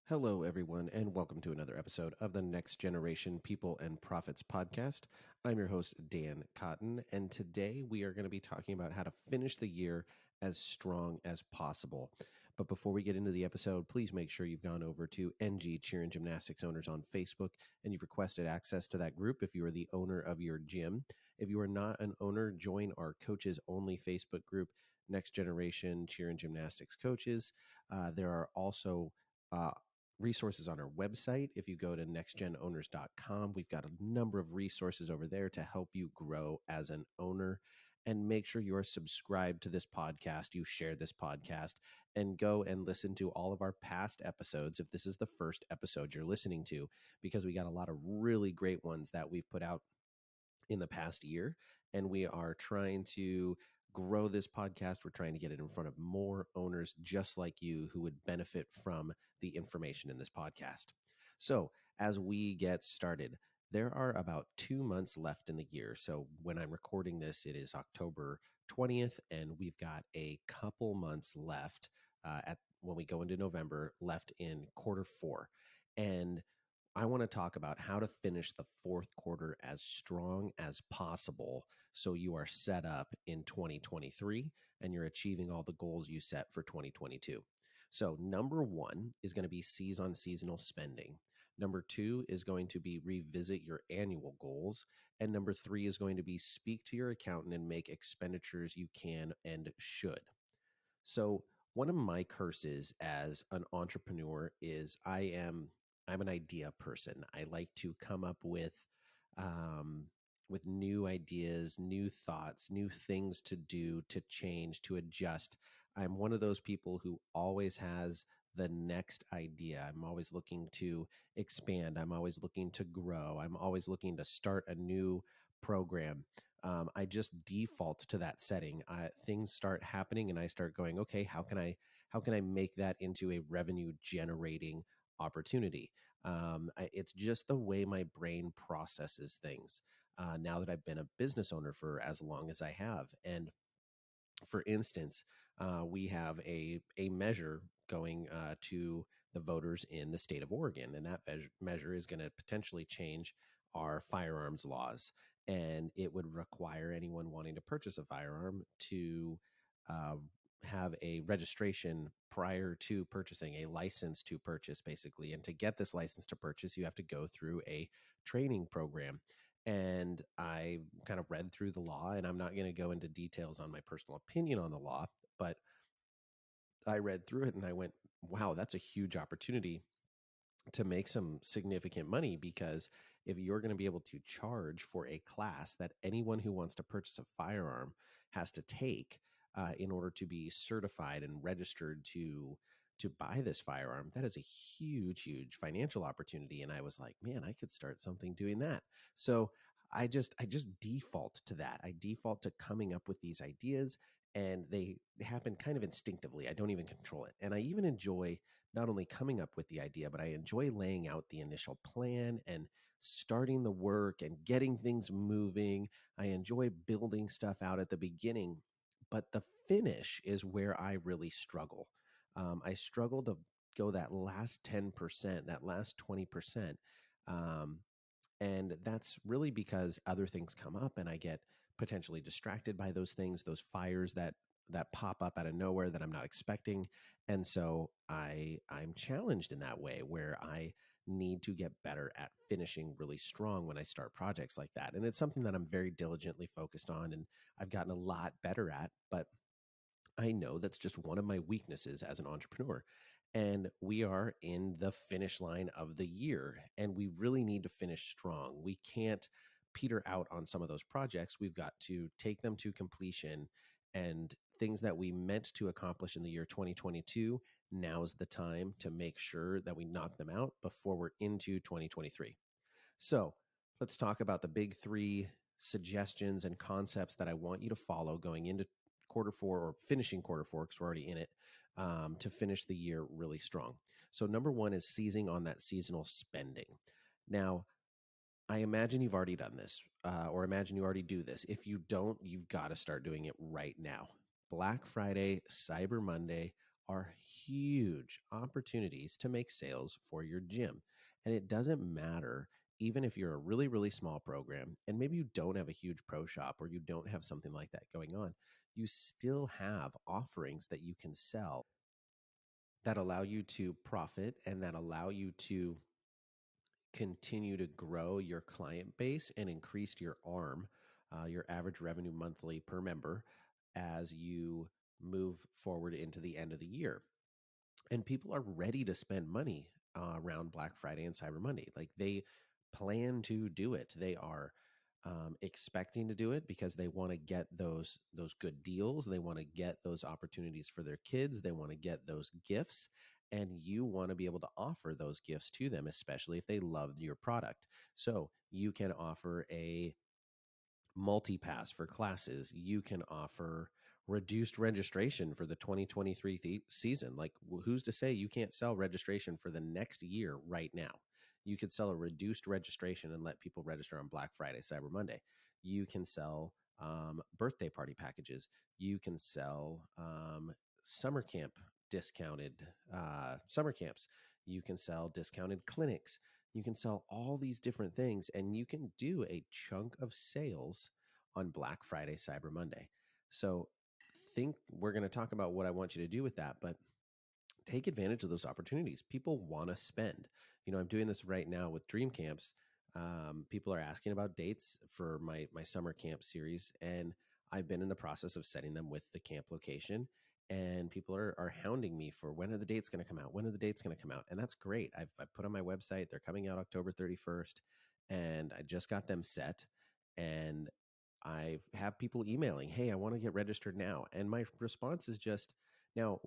Hello, everyone, and welcome to another episode of the Next Generation People and Profits podcast. I'm your host, Dan Cotton, and today we are going to be talking about how to finish the year as strong as possible. But before we get into the episode, please make sure you've gone over to NG Cheer and Gymnastics Owners on Facebook and you've requested access to that group if you are the owner of your gym. If you are not an owner, join our coaches only Facebook group, Next Generation Cheer and Gymnastics Coaches. There are also resources on our website. If you go to nextgenowners.com, we've got a number of resources over there to help you grow as an owner. And make sure you are subscribed to this podcast, you share this podcast, and go and listen to all of our past episodes if this is the first episode you're listening to, because we got a lot of really great ones that we've put out in the past year. And we are trying to grow this podcast. We're trying to get it in front of more owners just like you who would benefit from the information in this podcast. So as we get started, there are about 2 months left in the year. So when I'm recording this, it is October 20th, and we've got a couple months left when we go into November, left in quarter four. And I want to talk about how to finish the fourth quarter as strong as possible so you are set up in 2023 and you're achieving all the goals you set for 2022. So number one is going to be seize on seasonal spending. Number two is going to be revisit your annual goals. And number three is going to be speak to your accountant and make expenditures you can and should. So one of my curses as an entrepreneur is I'm an idea person. I like to come up with new ideas, new thoughts, new things to do, to change, to adjust. I'm one of those people who always has the next idea. I'm always looking to expand. I'm always looking to grow. I'm always looking to start a new program. I just default to that setting. Things start happening and I start going, okay, how can I make that into a revenue generating opportunity? It's just the way my brain processes things. Now that I've been a business owner for as long as I have. And for instance, we have a measure going to the voters in the state of Oregon, and that measure is going to potentially change our firearms laws. And it would require anyone wanting to purchase a firearm to uh, have a registration prior to purchasing, a license to purchase, basically. And to get this license to purchase, you have to go through a training program. And I kind of read through the law, and I'm not going to go into details on my personal opinion on the law, but I read through it and I went, wow, that's a huge opportunity to make some significant money, because if you're going to be able to charge for a class that anyone who wants to purchase a firearm has to take in order to be certified and registered to buy this firearm, that is a huge financial opportunity. And I was like, man, I could start something doing that. So I just default to that. I default to coming up with these ideas, and they happen kind of instinctively. I don't even control it. And I even enjoy not only coming up with the idea, but I enjoy laying out the initial plan and starting the work and getting things moving. I enjoy building stuff out at the beginning, but the finish is where I really struggle. I struggle to go that last 10%, that last 20%. And that's really because other things come up and I get potentially distracted by those things, those fires that pop up out of nowhere that I'm not expecting. And so I'm challenged in that way, where I need to get better at finishing really strong when I start projects like that. And it's something that I'm very diligently focused on and I've gotten a lot better at, but I know that's just one of my weaknesses as an entrepreneur. And we are in the finish line of the year, and we really need to finish strong. We can't peter out on some of those projects. We've got to take them to completion, and things that we meant to accomplish in the year 2022, now's the time to make sure that we knock them out before we're into 2023. So let's talk about the big three suggestions and concepts that I want you to follow going into quarter four, or finishing quarter four, because we're already in it, to finish the year really strong. So number one is seizing on that seasonal spending. Now, I imagine you've already done this, or imagine you already do this. If you don't, you've got to start doing it right now. Black Friday, Cyber Monday are huge opportunities to make sales for your gym. And it doesn't matter, even if you're a really, really small program and maybe you don't have a huge pro shop or you don't have something like that going on, you still have offerings that you can sell that allow you to profit and that allow you to continue to grow your client base and increase your ARM, your average revenue monthly per member, as you move forward into the end of the year. And people are ready to spend money around Black Friday and Cyber Monday. Like they plan to do it. They are expecting to do it because they want to get those good deals. They want to get those opportunities for their kids. They want to get those gifts, and you want to be able to offer those gifts to them, especially if they love your product. So you can offer a multi-pass for classes. You can offer reduced registration for the 2023 season. Like, who's to say you can't sell registration for the next year right now? You could sell a reduced registration and let people register on Black Friday, Cyber Monday. You can sell birthday party packages. You can sell summer camp discounted summer camps. You can sell discounted clinics. You can sell all these different things, and you can do a chunk of sales on Black Friday, Cyber Monday. So think we're going to talk about what I want you to do with that, but take advantage of those opportunities. People want to spend. I'm doing this right now with Dream Camps. People are asking about dates for my summer camp series, and I've been in the process of setting them with the camp location. And people are hounding me for when are the dates going to come out? When are the dates going to come out? And that's great. I've put on my website, they're coming out October 31st, and I just got them set. And I have people emailing, hey, I want to get registered now. And my response is just, now,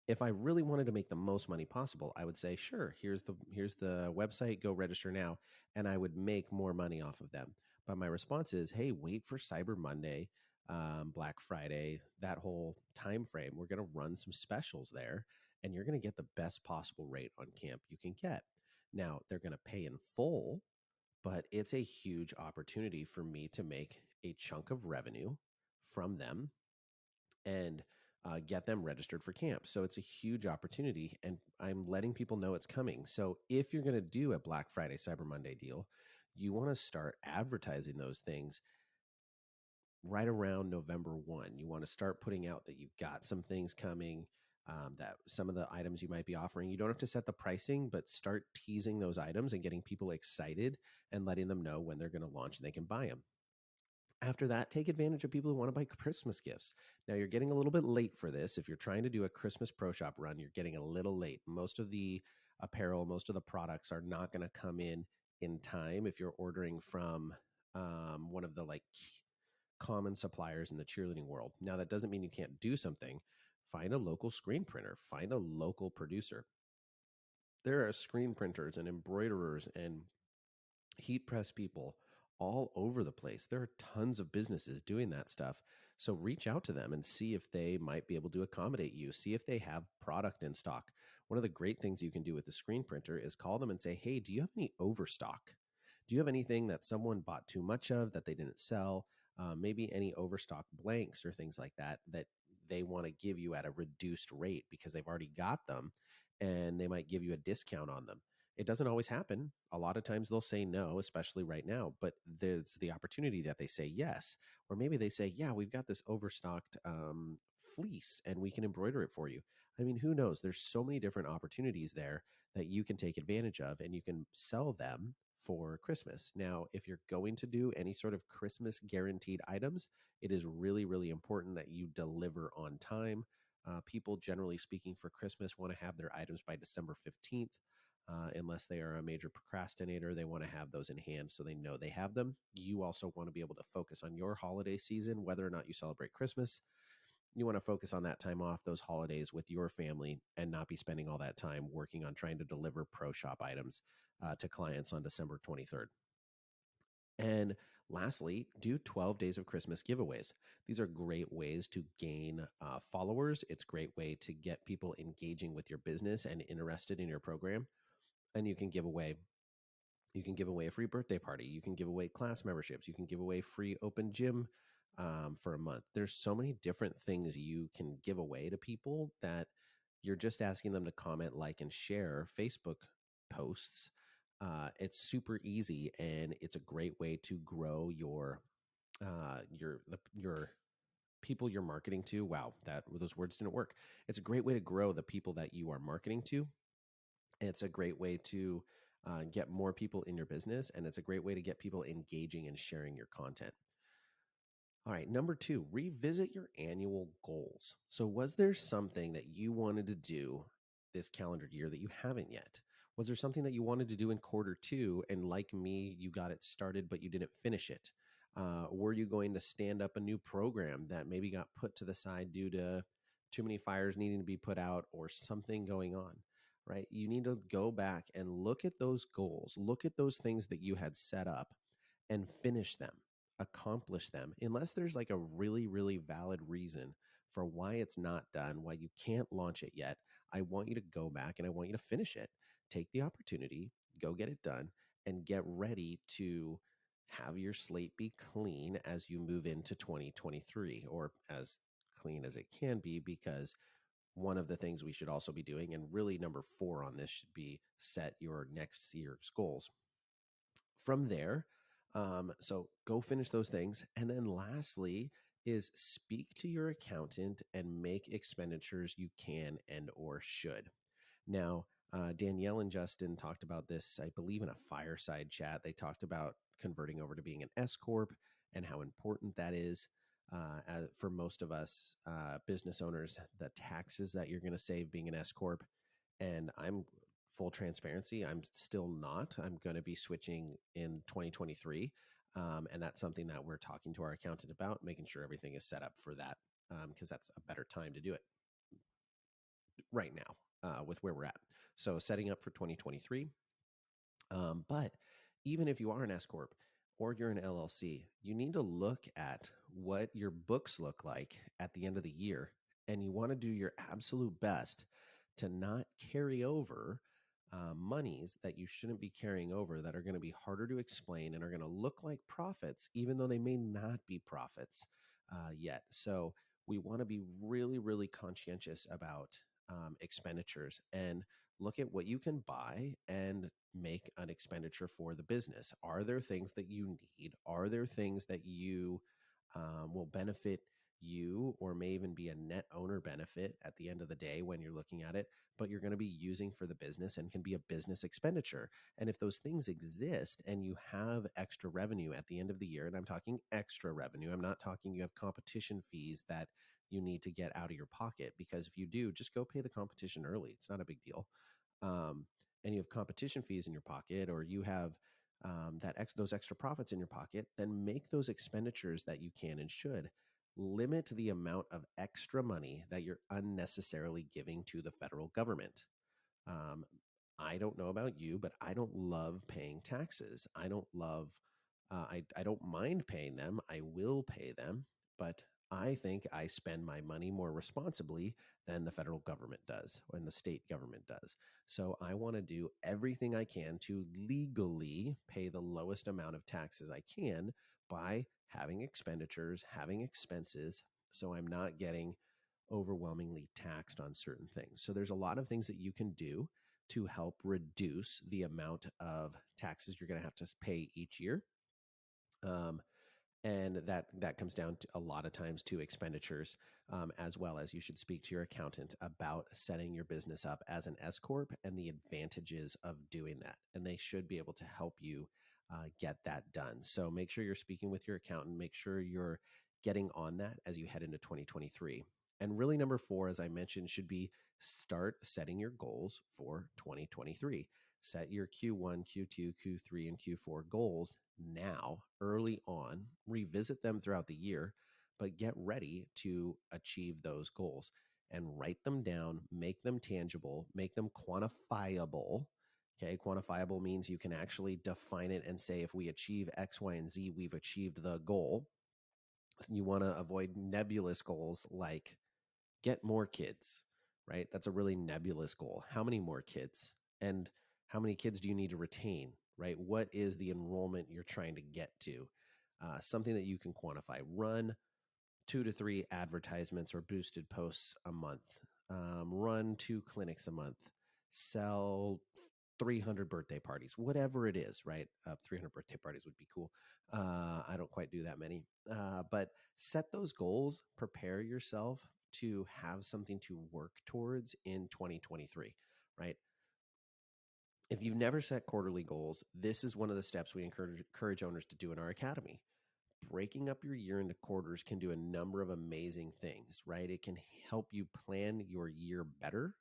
if I really wanted to make the most money possible, I would say, sure, here's the website, go register now, and I would make more money off of them. But my response is, hey, wait for Cyber Monday, Black Friday, that whole time frame. We're going to run some specials there, and you're going to get the best possible rate on camp you can get. Now, they're going to pay in full, but it's a huge opportunity for me to make a chunk of revenue from them and get them registered for camp. So it's a huge opportunity, and I'm letting people know it's coming. So if you're going to do a Black Friday, Cyber Monday deal, you want to start advertising those things right around November 1. You want to start putting out that you've got some things coming, that some of the items you might be offering. You don't have to set the pricing, but start teasing those items and getting people excited and letting them know when they're going to launch and they can buy them. After that, take advantage of people who want to buy Christmas gifts. Now, you're getting a little bit late for this. If you're trying to do a Christmas Pro Shop run, you're getting a little late. Most of the apparel, most of the products are not going to come in time if you're ordering from one of the like common suppliers in the cheerleading world. Now, that doesn't mean you can't do something. Find a local screen printer, find a local producer. There are screen printers and embroiderers and heat press people all over the place. There are tons of businesses doing that stuff. So reach out to them and see if they might be able to accommodate you. See if they have product in stock. One of the great things you can do with the screen printer is call them and say, hey, do you have any overstock? Do you have anything that someone bought too much of that they didn't sell? Maybe any overstock blanks or things like that that they want to give you at a reduced rate because they've already got them, and they might give you a discount on them. It doesn't always happen. A lot of times they'll say no, especially right now, but there's the opportunity that they say yes. Or maybe they say, yeah, we've got this overstocked fleece and we can embroider it for you. I mean, who knows? There's so many different opportunities there that you can take advantage of, and you can sell them for Christmas. Now, if you're going to do any sort of Christmas guaranteed items, it is really, really important that you deliver on time. People, generally speaking, for Christmas want to have their items by December 15th. Unless they are a major procrastinator, they want to have those in hand so they know they have them. You also want to be able to focus on your holiday season, whether or not you celebrate Christmas. You want to focus on that time off, those holidays with your family, and not be spending all that time working on trying to deliver pro shop items to clients on December 23rd. And lastly, do 12 days of Christmas giveaways. These are great ways to gain followers. It's a great way to get people engaging with your business and interested in your program. And you can give away a free birthday party. You can give away class memberships. You can give away free open gym for a month. There's so many different things you can give away to people that you're just asking them to comment, like, and share Facebook posts. It's super easy, and it's a great way to grow your people you're marketing to. Wow, those words didn't work. It's a great way to grow the people that you are marketing to. It's a great way to get more people in your business, and it's a great way to get people engaging and sharing your content. All right, number two, revisit your annual goals. So, was there something that you wanted to do this calendar year that you haven't yet? Was there something that you wanted to do in quarter two, and like me, you got it started, but you didn't finish it? Were you going to stand up a new program that maybe got put to the side due to too many fires needing to be put out or something going on? Right? You need to go back and look at those goals, look at those things that you had set up and finish them, accomplish them, unless there's like a really, really valid reason for why it's not done, why you can't launch it yet. I want you to go back and I want you to finish it. Take the opportunity, go get it done, and get ready to have your slate be clean as you move into 2023, or as clean as it can be, because one of the things we should also be doing, and really number four on this should be set your next year's goals. From there, so go finish those things. And then lastly is speak to your accountant and make expenditures you can and or should. Now, Danielle and Justin talked about this, I believe, in a fireside chat. They talked about converting over to being an S Corp and how important that is for most of us business owners, the taxes that you're going to save being an S Corp. And I'm full transparency, I'm still not. I'm going to be switching in 2023. And that's something that we're talking to our accountant about, making sure everything is set up for that, because that's a better time to do it right now with where we're at. So setting up for 2023. But even if you are an S Corp or you're an LLC, you need to look at what your books look like at the end of the year. And you want to do your absolute best to not carry over monies that you shouldn't be carrying over, that are going to be harder to explain and are going to look like profits, even though they may not be profits yet. So we want to be really, really conscientious about expenditures and look at what you can buy and make an expenditure for the business. Are there things that you need? Are there things that you will benefit you, or may even be a net owner benefit at the end of the day when you're looking at it, but you're going to be using for the business and can be a business expenditure? And if those things exist and you have extra revenue at the end of the year, and I'm talking extra revenue, I'm not talking you have competition fees that you need to get out of your pocket, because if you do, just go pay the competition early. It's not a big deal. And you have competition fees in your pocket, or you have those extra profits in your pocket, then make those expenditures that you can and should. Limit the amount of extra money that you're unnecessarily giving to the federal government. Um, I don't know about you, but I don't love paying taxes. I don't love, I don't mind paying them. I will pay them, but I think I spend my money more responsibly than the federal government does and the state government does. So I want to do everything I can to legally pay the lowest amount of taxes I can by having expenditures, having expenses, so I'm not getting overwhelmingly taxed on certain things. So there's a lot of things that you can do to help reduce the amount of taxes you're going to have to pay each year. And that comes down to a lot of times to expenditures, as well as you should speak to your accountant about setting your business up as an S Corp and the advantages of doing that. And they should be able to help you get that done. So make sure you're speaking with your accountant, make sure you're getting on that as you head into 2023. And really, number four, as I mentioned, should be start setting your goals for 2023. Set your Q1, Q2, Q3, and Q4 goals now, early on. Revisit them throughout the year, but get ready to achieve those goals and write them down, make them tangible, make them quantifiable. Okay, quantifiable means you can actually define it and say, if we achieve X, Y, and Z, we've achieved the goal. You want to avoid nebulous goals like get more kids, right? That's a really nebulous goal. How many more kids? And how many kids do you need to retain, right? What is the enrollment you're trying to get to? Something that you can quantify. Run 2 to 3 advertisements or boosted posts a month. run 2 clinics a month, sell 300 birthday parties, whatever it is, right? 300 birthday parties would be cool. I don't quite do that many, but set those goals, prepare yourself to have something to work towards in 2023, right? If you've never set quarterly goals, this is one of the steps we encourage owners to do in our academy. Breaking up your year into quarters can do a number of amazing things, right? It can help you plan your year better.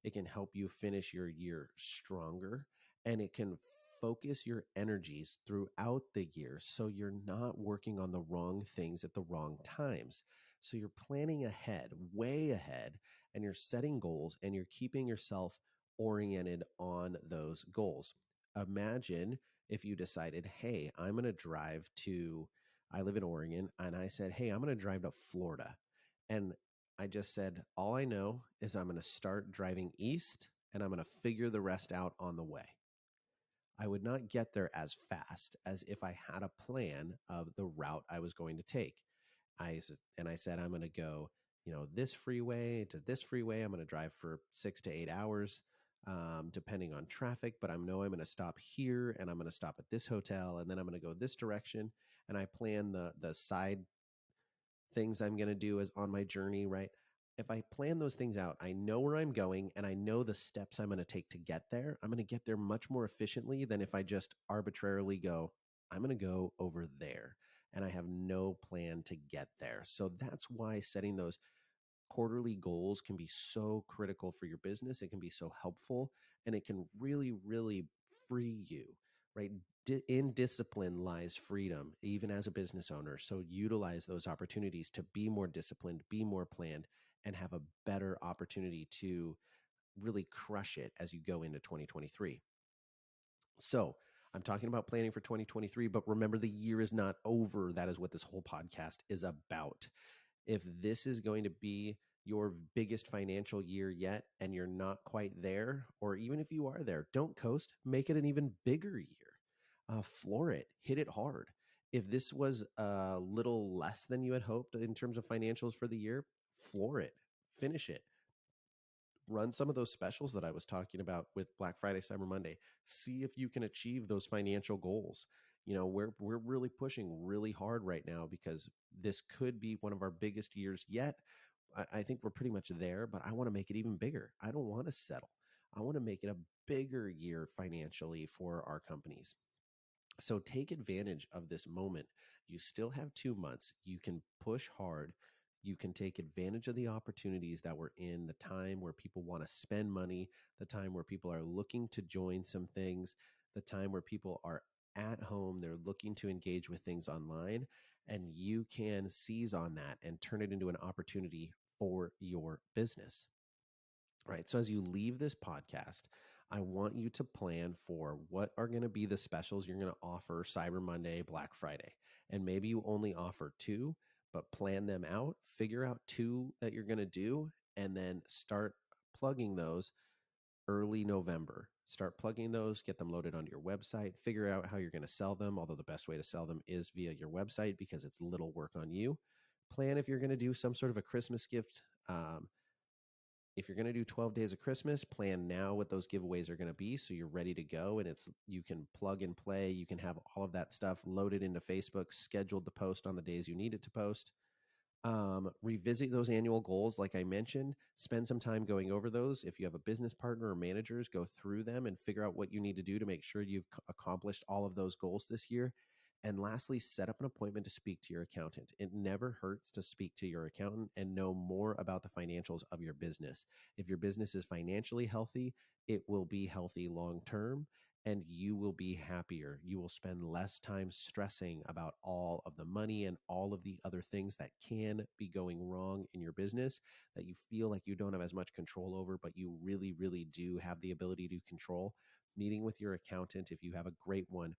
It can help you finish your year stronger, and it can focus your energies throughout the year so you're not working on the wrong things at the wrong times. So you're planning ahead, way ahead, and you're setting goals and you're keeping yourself oriented on those goals. Imagine if you decided, hey, I'm going to drive to, I live in Oregon, and I said, hey, I'm going to drive to Florida. And I just said, all I know is I'm going to start driving east and I'm going to figure the rest out on the way. I would not get there as fast as if I had a plan of the route I was going to take. I said, I'm going to go, this freeway to this freeway. I'm going to drive for 6 to 8 hours, depending on traffic. But I know I'm going to stop here, and I'm going to stop at this hotel, and then I'm going to go this direction. And I plan the side things I'm going to do as on my journey, right? If I plan those things out, I know where I'm going and I know the steps I'm going to take to get there. I'm going to get there much more efficiently than if I just arbitrarily go, I'm going to go over there and I have no plan to get there. So that's why setting those quarterly goals can be so critical for your business. It can be so helpful, and it can really, really free you, right? In discipline lies freedom, even as a business owner. So utilize those opportunities to be more disciplined, be more planned, and have a better opportunity to really crush it as you go into 2023. So I'm talking about planning for 2023, but remember, the year is not over. That is what this whole podcast is about. If this is going to be your biggest financial year yet and you're not quite there, or even if you are there, don't coast, make it an even bigger year. Floor it, hit it hard. If this was a little less than you had hoped in terms of financials for the year, floor it, finish it. Run some of those specials that I was talking about with Black Friday, Cyber Monday. See if you can achieve those financial goals. We're really pushing really hard right now because this could be one of our biggest years yet. I think we're pretty much there, but I want to make it even bigger. I don't want to settle. I want to make it a bigger year financially for our companies. So take advantage of this moment. You still have 2 months. You can push hard. You can take advantage of the opportunities that we're in, the time where people want to spend money, the time where people are looking to join some things, the time where people are at home, they're looking to engage with things online, and you can seize on that and turn it into an opportunity for your business. Right. So as you leave this podcast, I want you to plan for what are going to be the specials you're going to offer Cyber Monday, Black Friday. And maybe you only offer two, but plan them out, figure out two that you're going to do, and then start plugging those early November. Start plugging those, get them loaded onto your website, figure out how you're going to sell them. Although the best way to sell them is via your website because it's little work on you. Plan if you're going to do some sort of a Christmas gift. If you're going to do 12 days of Christmas, plan now what those giveaways are going to be so you're ready to go, and you can plug and play. You can have all of that stuff loaded into Facebook, scheduled to post on the days you need it to post. Revisit those annual goals, like I mentioned. Spend some time going over those. If you have a business partner or managers, go through them and figure out what you need to do to make sure you've accomplished all of those goals this year. And lastly, set up an appointment to speak to your accountant. It never hurts to speak to your accountant and know more about the financials of your business. If your business is financially healthy, it will be healthy long term, and you will be happier. You will spend less time stressing about all of the money and all of the other things that can be going wrong in your business that you feel like you don't have as much control over, but you really, really do have the ability to control. Meeting with your accountant, if you have a great one,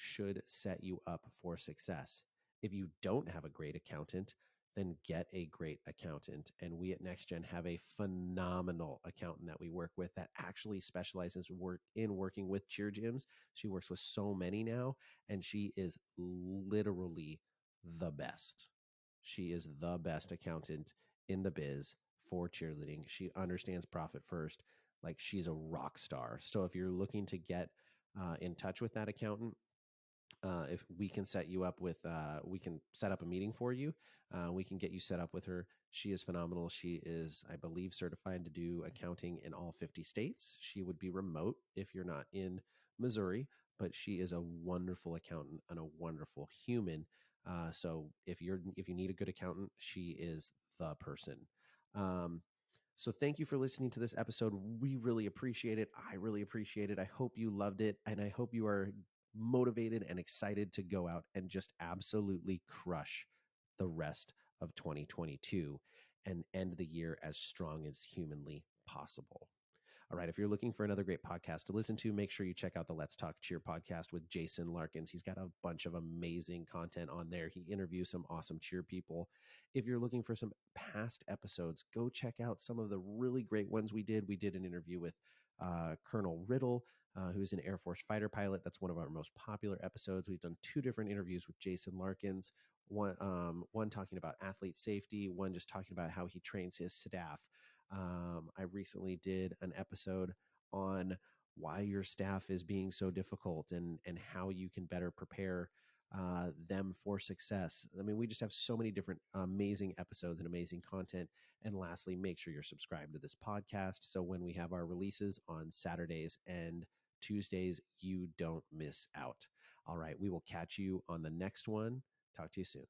should set you up for success. If you don't have a great accountant, then get a great accountant. And we at NextGen have a phenomenal accountant that we work with that actually specializes in working with cheer gyms. She works with so many now, and she is literally the best. She is the best accountant in the biz for cheerleading. She understands profit first. Like, she's a rock star. So if you're looking to get in touch with that accountant, if we can set you up with, we can set up a meeting for you. We can get you set up with her. She is phenomenal. She is, I believe, certified to do accounting in all 50 states. She would be remote if you're not in Missouri, but she is a wonderful accountant and a wonderful human. So if you need a good accountant, she is the person. So thank you for listening to this episode. We really appreciate it. I really appreciate it. I hope you loved it, and I hope you are motivated and excited to go out and just absolutely crush the rest of 2022 and end the year as strong as humanly possible. All right. If you're looking for another great podcast to listen to, make sure you check out the Let's Talk Cheer podcast with Jason Larkins. He's got a bunch of amazing content on there. He interviews some awesome cheer people. If you're looking for some past episodes, go check out some of the really great ones we did. We did an interview with Colonel Riddle, who's an Air Force fighter pilot. That's one of our most popular episodes. We've done 2 different interviews with Jason Larkins. One talking about athlete safety, one just talking about how he trains his staff. I recently did an episode on why your staff is being so difficult and how you can better prepare them for success. I mean, we just have so many different amazing episodes and amazing content. And lastly, make sure you're subscribed to this podcast, so when we have our releases on Saturdays and Tuesdays, you don't miss out. All right, we will catch you on the next one. Talk to you soon.